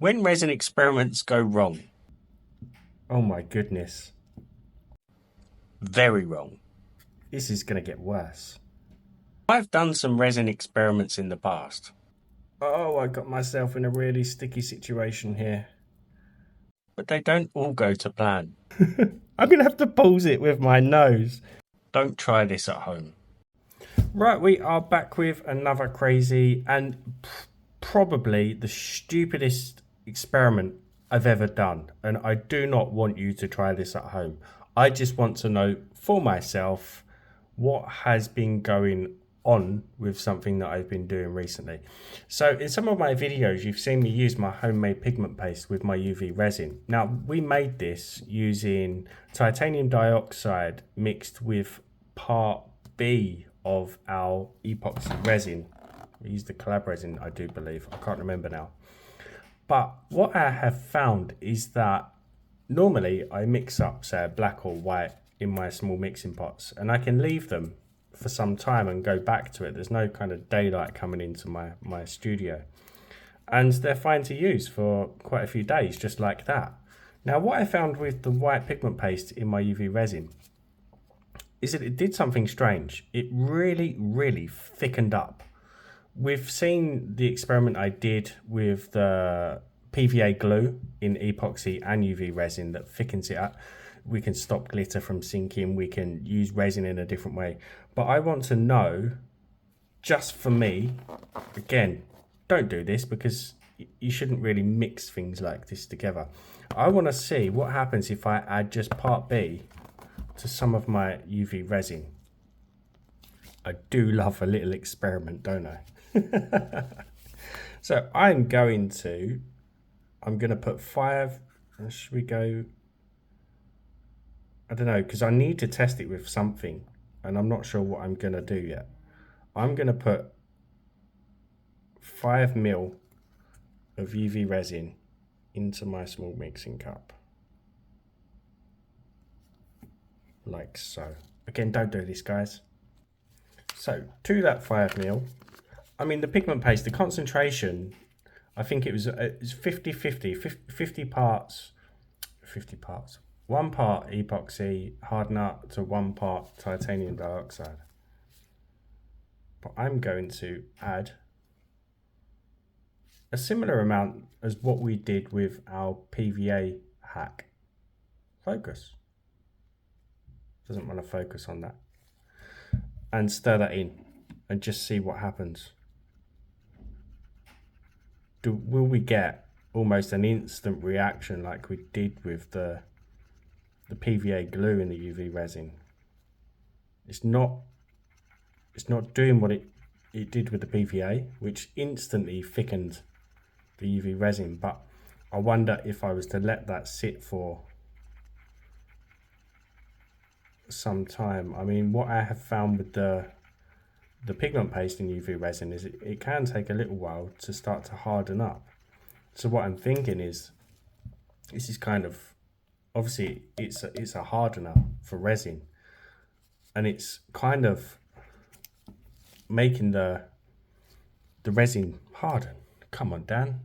When resin experiments go wrong, Oh my goodness. very wrong. This is going to get worse. I've done some resin experiments in the past, Oh, I got myself in a really sticky situation here. but they don't all go to plan. I'm going to have to pause it with my nose. Don't try this at home. Right, we are back with another crazy and probably the stupidest experiment I've ever done. And I do not want you to try this at home. I just want to know for myself what has been going on with something that I've been doing recently. So in some of my videos, you've seen me use my homemade pigment paste with my UV resin. Now, we made this using titanium dioxide mixed with part B of our epoxy resin. We used the collab resin, I do believe. I can't remember now. But what I have found is that normally I mix up, say, a black or white in my small mixing pots, and I can leave them for some time and go back to it. There's no kind of daylight coming into my studio. And they're fine to use for quite a few days, just like that. Now, what I found with the white pigment paste in my UV resin is that it did something strange. It really, really thickened up. We've seen the experiment I did with the PVA glue in epoxy and UV resin that thickens it up. We can stop glitter from sinking. We can use resin in a different way. But I want to know, just for me, again, don't do this because you shouldn't really mix things like this together. I want to see what happens if I add just part B to some of my UV resin. I do love a little experiment, don't I? So I'm going to put 5, should we go, I don't know, because I need to test it with something and I'm not sure what I'm going to do yet. I'm going to put 5 ml of UV resin into my small mixing cup. Like so. Again, don't do this, guys. So to that 5 ml, I mean the pigment paste, the concentration, I think it was 50-50, 50 parts, 1 part epoxy hardener to 1 part titanium dioxide. But I'm going to add a similar amount as what we did with our PVA hack. Focus. Doesn't want to focus on that. And stir that in and just see what happens. Will we get almost an instant reaction like we did with the PVA glue in the UV resin? It's not doing what it did with the PVA, which instantly thickened the UV resin, but I wonder if I was to let that sit for some time. I mean, what I have found with the pigment paste in UV resin is it can take a little while to start to harden up. So what I'm thinking is, this is kind of, obviously it's a hardener for resin, and it's kind of making the resin harden. Come on, Dan.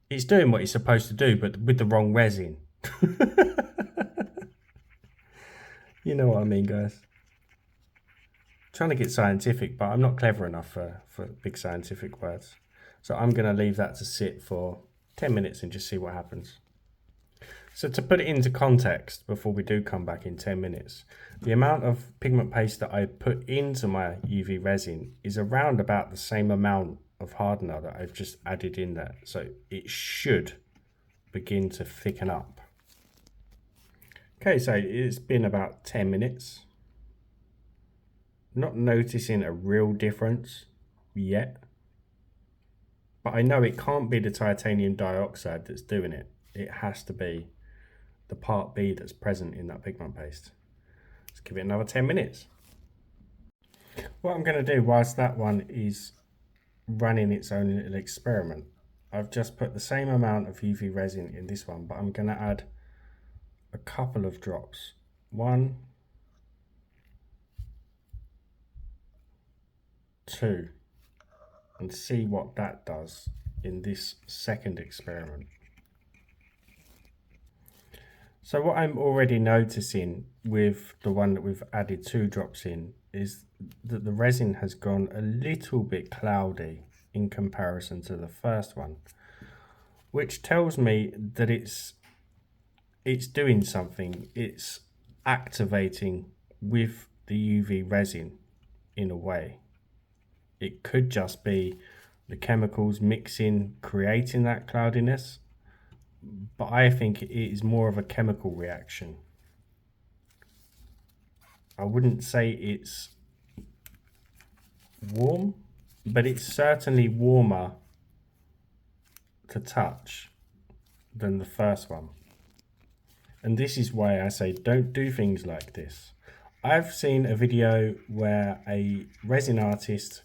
It's doing what it's supposed to do, but with the wrong resin. You know what I mean, guys. Trying to get scientific, but I'm not clever enough for big scientific words. So I'm going to leave that to sit for 10 minutes and just see what happens. So to put it into context, before we do come back in 10 minutes, the amount of pigment paste that I put into my UV resin is around about the same amount of hardener that I've just added in there. So it should begin to thicken up. Okay, so it's been about 10 minutes. Not noticing a real difference yet, but I know it can't be the titanium dioxide that's doing it. It has to be the part B that's present in that pigment paste. Let's give it another 10 minutes. What I'm going to do whilst that one is running its own little experiment, I've just put the same amount of UV resin in this one, but I'm going to add a couple of drops. 1, 2, and see what that does in this second experiment. So what I'm already noticing with the one that we've added 2 drops in is that the resin has gone a little bit cloudy in comparison to the first one, which tells me that it's doing something. It's activating with the UV resin in a way. It could just be the chemicals mixing, creating that cloudiness, but I think it is more of a chemical reaction. I wouldn't say it's warm, but it's certainly warmer to touch than the first one. And this is why I say don't do things like this. I've seen a video where a resin artist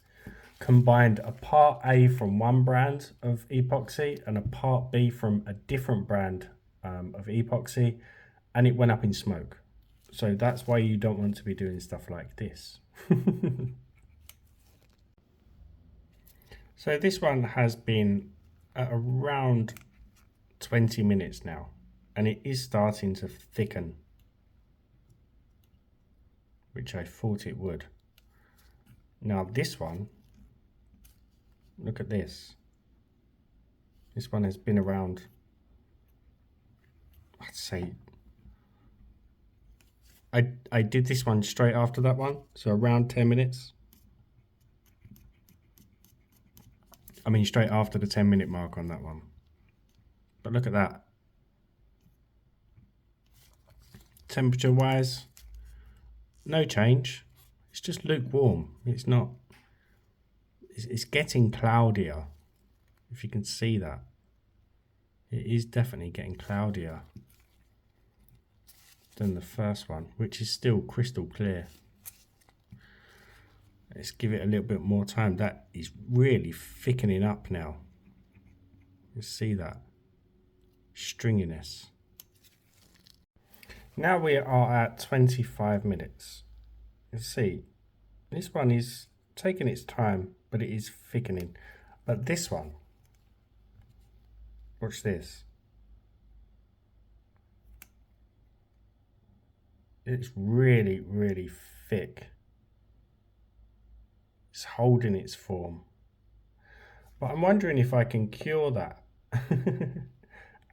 combined a part A from one brand of epoxy and a part B from a different brand of epoxy, and it went up in smoke. So that's why you don't want to be doing stuff like this. So this one has been at around 20 minutes now, and it is starting to thicken, which I thought it would. Now this one, look at this. This one has been around, I'd say, I did this one straight after that one, so around 10 minutes. I mean straight after the 10-minute mark on that one. But look at that. Temperature wise, no change. It's just lukewarm. It's not, it's getting cloudier, if you can see that. It is definitely getting cloudier than the first one, which is still crystal clear. Let's give it a little bit more time. That is really thickening up now. You see that stringiness. Now we are at 25 minutes. You see, this one is taking its time, but it is thickening. But this one, watch this. It's really, really thick. It's holding its form. But I'm wondering if I can cure that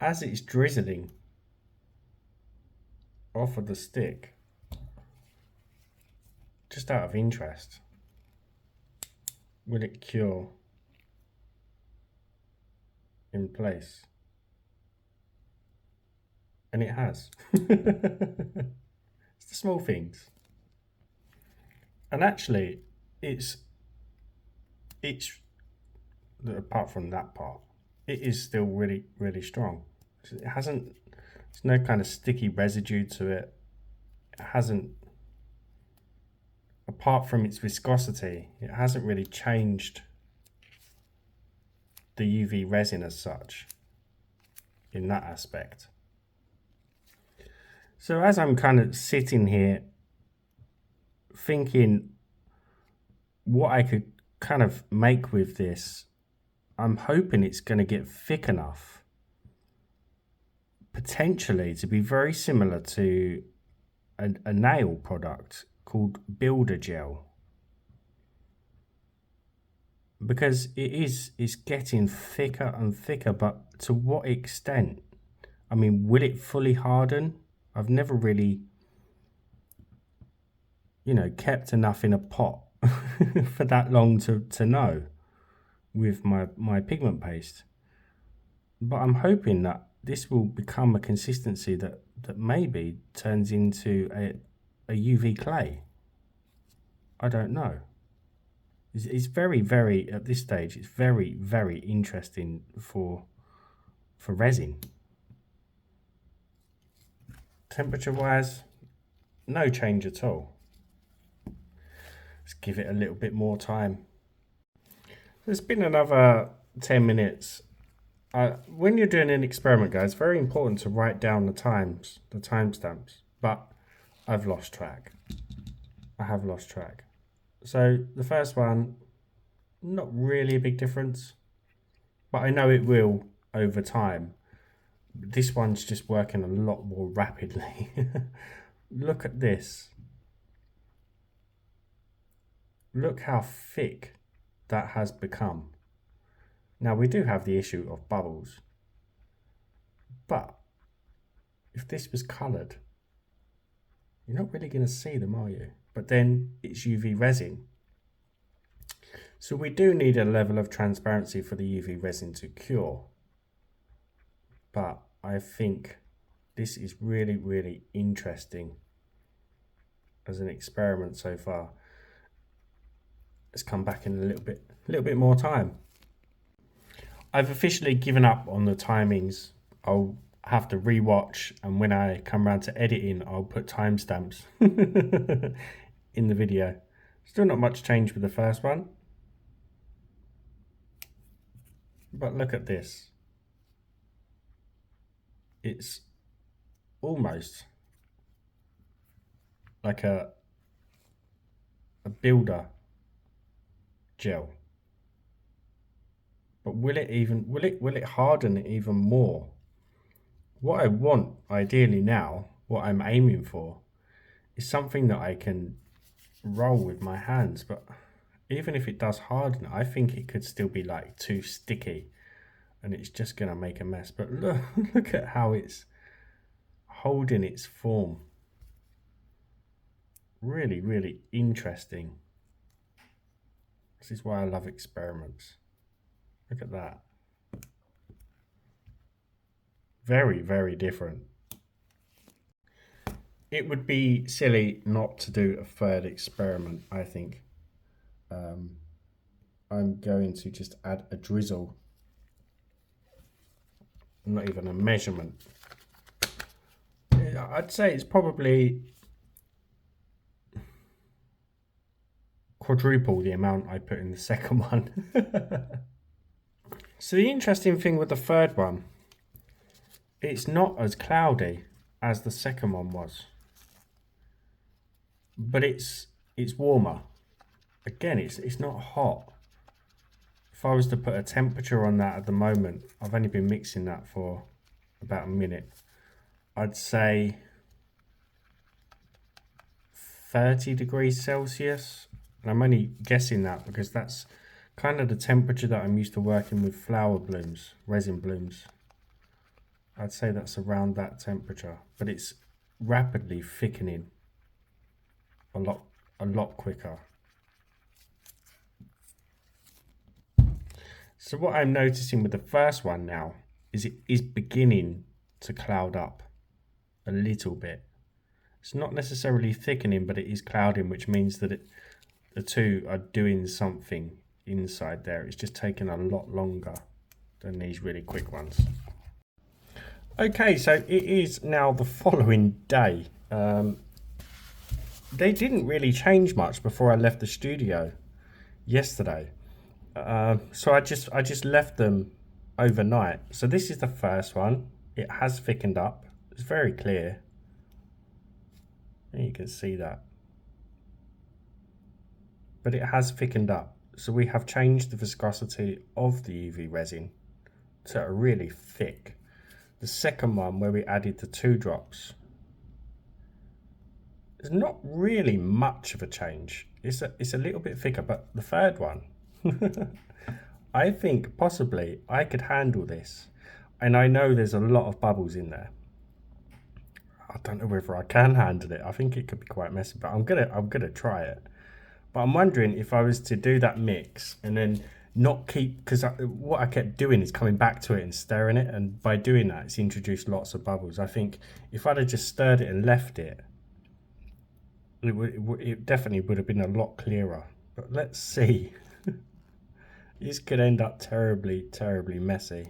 as it's drizzling off of the stick, just out of interest. Will it cure in place? And it has. It's the small things. And actually, it's apart from that part, it is still really, really strong. It hasn't, there's no kind of sticky residue to it. It hasn't, apart from its viscosity, it hasn't really changed the UV resin as such in that aspect. So as I'm kind of sitting here thinking what I could kind of make with this, I'm hoping it's going to get thick enough potentially to be very similar to a nail product called Builder Gel, because it's getting thicker and thicker. But to what extent? I mean, will it fully harden? I've never really, kept enough in a pot for that long to know with my pigment paste. But I'm hoping that this will become a consistency that maybe turns into a UV clay. I don't know. It's very, very, at this stage, it's very, very interesting for resin. Temperature wise, no change at all. Let's give it a little bit more time. It's been another 10 minutes. When you're doing an experiment, guys, it's very important to write down the timestamps. But I've lost track. I have lost track. So the first one, not really a big difference. but I know it will over time. This one's just working a lot more rapidly. Look at this. Look how thick that has become. Now we do have the issue of bubbles, but if this was coloured, you're not really going to see them, are you? But then it's UV resin. So we do need a level of transparency for the UV resin to cure. But I think this is really, really interesting as an experiment so far. Let's come back in a little bit more time. I've officially given up on the timings. I'll have to rewatch, and when I come around to editing, I'll put timestamps in the video. Still not much change with the first one. But look at this. It's almost like a builder gel. But will it harden it even more? What I want ideally now, what I'm aiming for, is something that I can roll with my hands. But even if it does harden, I think it could still be like too sticky and it's just gonna make a mess. But look at how it's holding its form. Really, really interesting. This is why I love experiments. Look at that. Very, very different. It would be silly not to do a third experiment, I think. I'm going to just add a drizzle. Not even a measurement. I'd say it's probably quadruple the amount I put in the second one. So the interesting thing with the third one, it's not as cloudy as the second one was, but it's warmer. Again, it's not hot. If I was to put a temperature on that at the moment, I've only been mixing that for about a minute, I'd say 30 degrees Celsius. And I'm only guessing that because that's kind of the temperature that I'm used to working with flower blooms, resin blooms. I'd say that's around that temperature, but it's rapidly thickening a lot quicker. So what I'm noticing with the first one now is it is beginning to cloud up a little bit. It's not necessarily thickening, but it is clouding, which means that the two are doing something inside there. It's just taking a lot longer than these really quick ones. Okay, so it is now the following day. They didn't really change much before I left the studio yesterday. So I just left them overnight. So this is the first one. It has thickened up. It's very clear. And you can see that. But it has thickened up. So we have changed the viscosity of the UV resin to a really thick. The second one, where we added the 2 drops, there's not really much of a change. It's a little bit thicker, but the third one, I think possibly I could handle this. And I know there's a lot of bubbles in there. I don't know whether I can handle it. I think it could be quite messy, but I'm gonna try it. But I'm wondering if I was to do that mix and then not keep, because what I kept doing is coming back to it and stirring it, and by doing that it's introduced lots of bubbles. I think if I'd have just stirred it and left it, it definitely would have been a lot clearer. But let's see. This could end up terribly, terribly messy.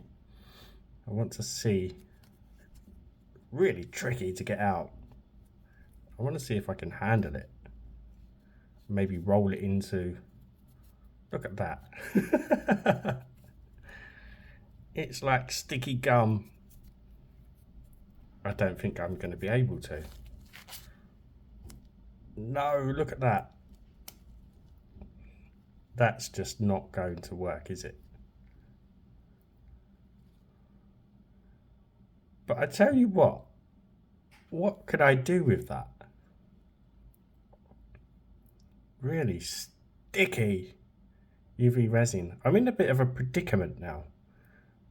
I want to see. Really tricky to get out. I want to see if I can handle it. Maybe roll it into. Look at that. It's like sticky gum. I don't think I'm going to be able to. No, look at that. That's just not going to work, is it? But I tell you what could I do with that? Really sticky UV resin. I'm in a bit of a predicament now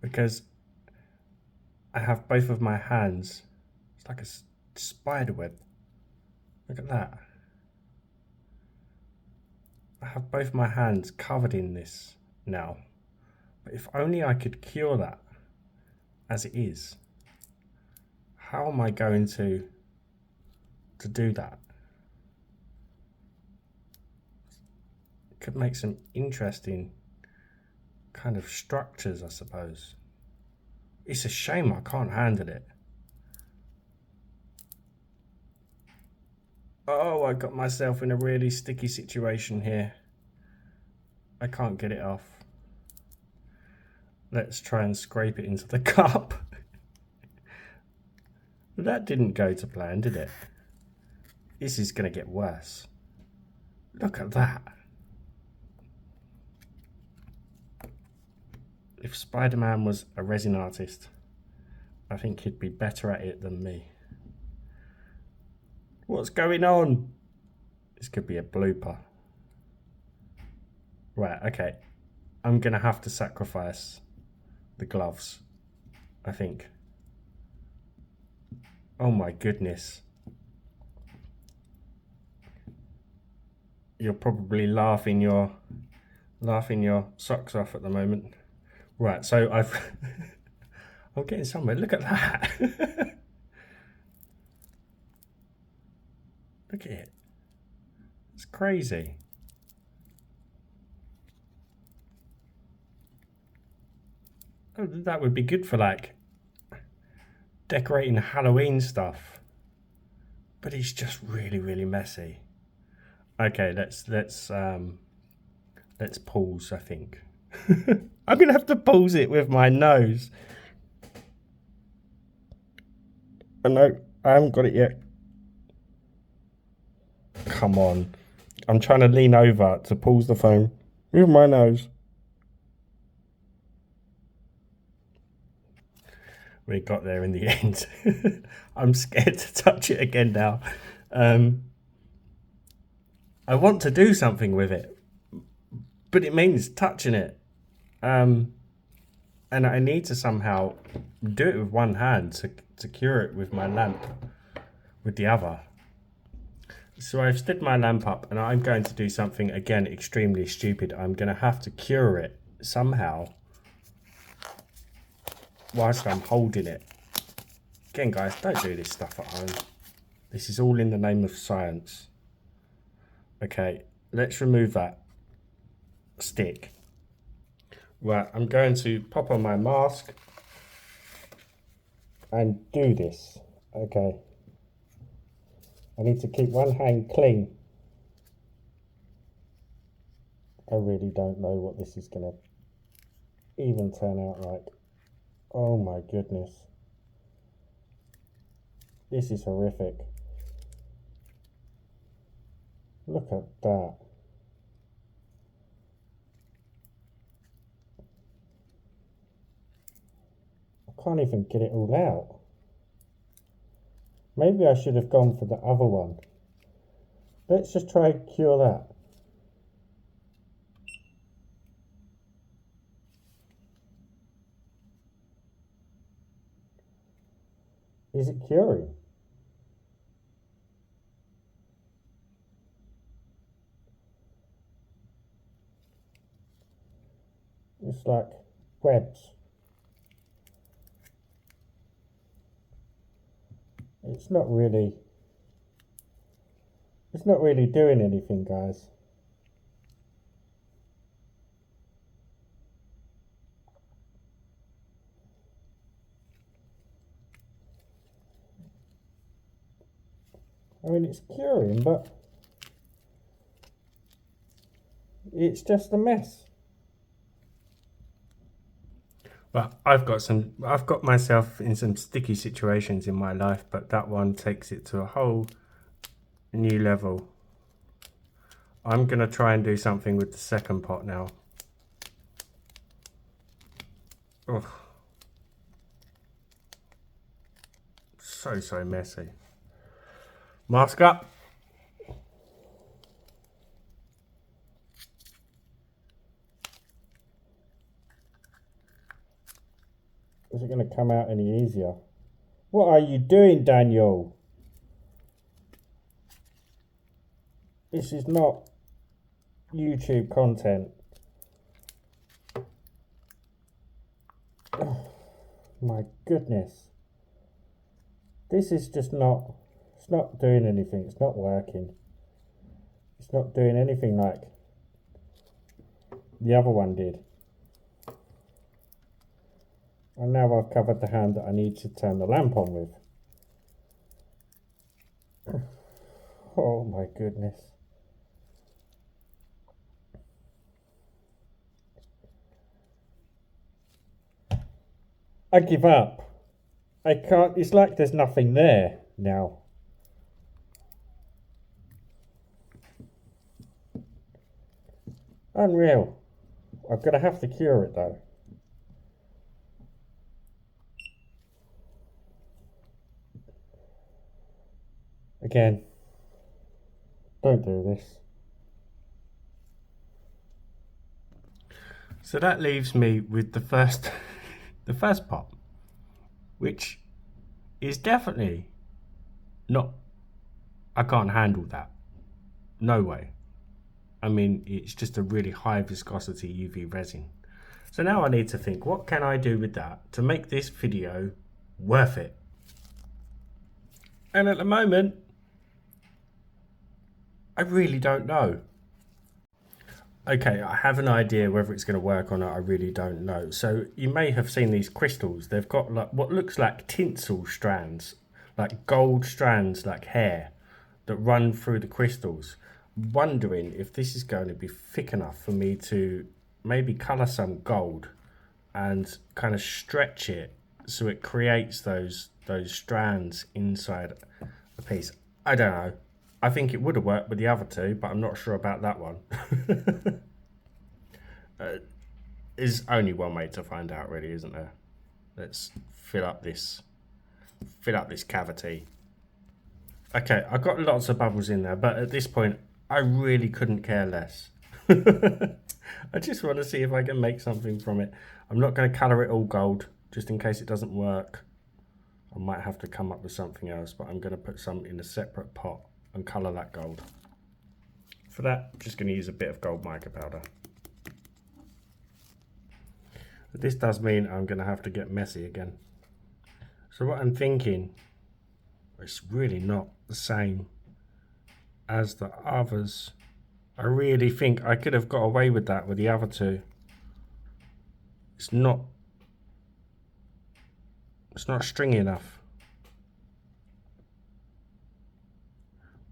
because I have both of my hands. It's like a spider web. Look at that. I have both my hands covered in this now. But if only I could cure that as it is. How am I going to do that? Could make some interesting kind of structures, I suppose. It's a shame I can't handle it. Oh, I got myself in a really sticky situation here. I can't get it off. Let's try and scrape it into the cup. That didn't go to plan, did it? This is going to get worse. Look at that. If Spider-Man was a resin artist, I think he'd be better at it than me. What's going on? This could be a blooper. Right, okay. I'm going to have to sacrifice the gloves, I think. Oh my goodness. You're probably laughing your socks off at the moment. Right, so I'm getting somewhere. Look at that. Look at it. It's crazy. Oh, that would be good for like decorating Halloween stuff. But it's just really, really messy. Okay, let's pause, I think. I'm gonna have to pause it with my nose. Oh, no, I haven't got it yet. Come on. I'm trying to lean over to pause the phone with my nose. We got there in the end. I'm scared to touch it again now. I want to do something with it, but it means touching it. And I need to somehow do it with one hand to cure it with my lamp with the other. So I've stood my lamp up and I'm going to do something, again, extremely stupid. I'm going to have to cure it somehow whilst I'm holding it. Again, guys, don't do this stuff at home. This is all in the name of science. Okay, let's remove that stick. Right, I'm going to pop on my mask and do this. Okay. I need to keep one hand clean. I really don't know what this is going to even turn out like. Oh my goodness. This is horrific. Look at that. I can't even get it all out. Maybe I should have gone for the other one. Let's just try and cure that. Is it curing? It's like webs. It's not really doing anything, guys. I mean, it's curing, but it's just a mess. Well, I've got myself in some sticky situations in my life, but that one takes it to a whole new level. I'm gonna try and do something with the second pot now. Ugh. so messy. Mask up. Is it going to come out any easier? What are you doing, Daniel? This is not YouTube content. Oh, my goodness. This is just not, it's not doing anything. It's not working. It's not doing anything like the other one did. And now I've covered the hand that I need to turn the lamp on with. Oh my goodness. I give up. I can't, it's like there's nothing there now. Unreal. I'm going to have to cure it though. Again, don't do this. So that leaves me with the first part, which is definitely not, I can't handle that. No way. I mean, it's just a really high viscosity UV resin. So now I need to think, what can I do with that to make this video worth it? And at the moment, I really don't know. Okay, I have an idea whether it's going to work or not. I really don't know. So you may have seen these crystals. They've got like what looks like tinsel strands, like gold strands, like hair that run through the crystals. Wondering if this is going to be thick enough for me to maybe color some gold and kind of stretch it so it creates those strands inside a piece. I don't know. I think it would have worked with the other two, but I'm not sure about that one. There's only one way to find out, really, isn't there? Let's fill up this cavity. Okay, I've got lots of bubbles in there, but at this point, I really couldn't care less. I just want to see if I can make something from it. I'm not going to colour it all gold, just in case it doesn't work. I might have to come up with something else, but I'm going to put some in a separate pot and colour that gold. For that, I'm just going to use a bit of gold mica powder. This does mean I'm going to have to get messy again. So what I'm thinking, it's really not the same as the others. I really think I could have got away with that with the other two. It's not stringy enough.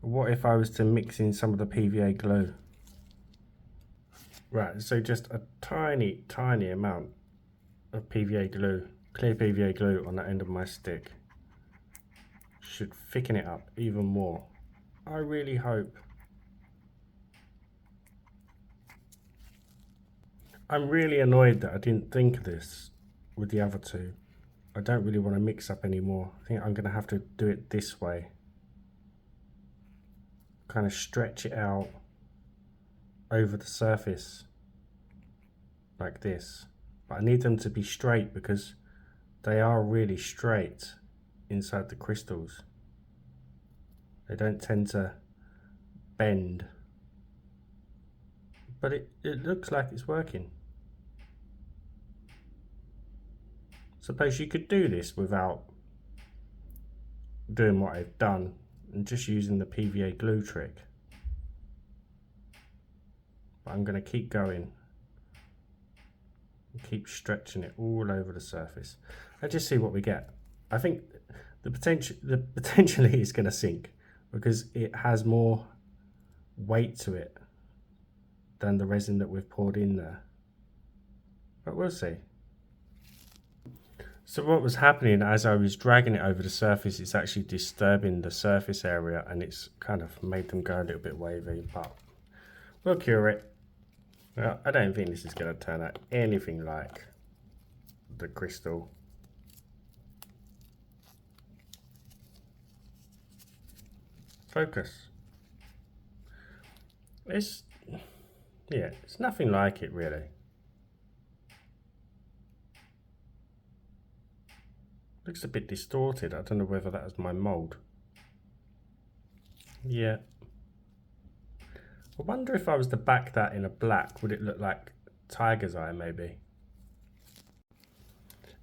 What if I was to mix in some of the PVA glue? Right, so just a tiny amount of PVA glue, clear PVA glue on the end of my stick should thicken it up even more. I really hope. I'm really annoyed that I didn't think of this with the other two. I don't really want to mix up anymore. I think I'm going to have to do it this way. Kind of stretch it out over the surface like this. But I need them to be straight because they are really straight inside the crystals. They don't tend to bend. But it looks like it's working. Suppose you could do this without doing what I've done and just using the PVA glue trick. But I'm going to keep going and keep stretching it all over the surface and just see what we get. I think the potentially is going to sink because it has more weight to it than the resin that we've poured in there. But we'll see. So what was happening as I was dragging it over the surface, it's actually disturbing the surface area and it's kind of made them go a little bit wavy, but we'll cure it. Well, I don't think this is going to turn out anything like the crystal. Focus. It's, yeah, it's nothing like it really. Looks a bit distorted. I don't know whether that was my mold. Yeah. I wonder if I was to back that in a black, would it look like tiger's eye maybe?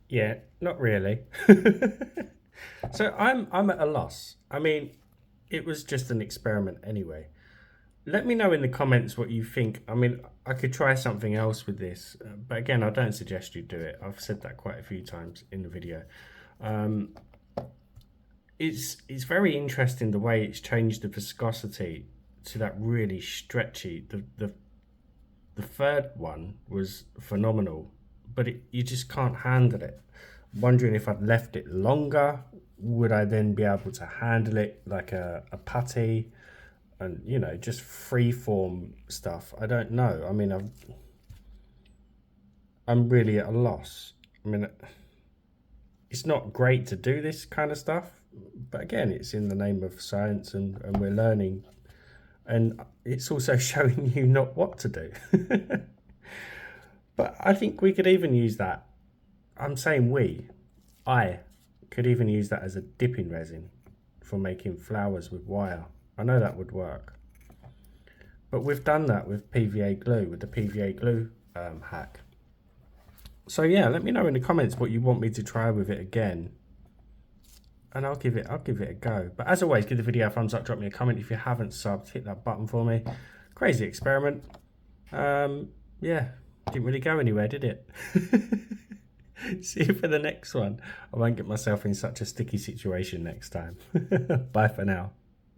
Yeah, not really. So I'm at a loss. I mean, it was just an experiment anyway. Let me know in the comments what you think. I mean, I could try something else with this, but again, I don't suggest you do it. I've said that quite a few times in the video. It's very interesting the way it's changed the viscosity to that really stretchy. The third one was phenomenal, but you just can't handle it. I'm wondering if I'd left it longer, would I then be able to handle it like a putty? And you know, just free form stuff. I don't know. I mean, I'm really at a loss. I mean, it's not great to do this kind of stuff, but again, it's in the name of science, and we're learning, and it's also showing you not what to do. But I think we could even use that. I'm saying I could even use that as a dipping resin for making flowers with wire. I know that would work, but we've done that with PVA glue, with the PVA glue hack. So yeah, let me know in the comments what you want me to try with it again, and I'll give it a go. But as always, give the video a thumbs up, drop me a comment. If you haven't subbed, hit that button for me. Crazy experiment. Yeah, didn't really go anywhere, did it? See you for the next one. I won't get myself in such a sticky situation next time. Bye for now.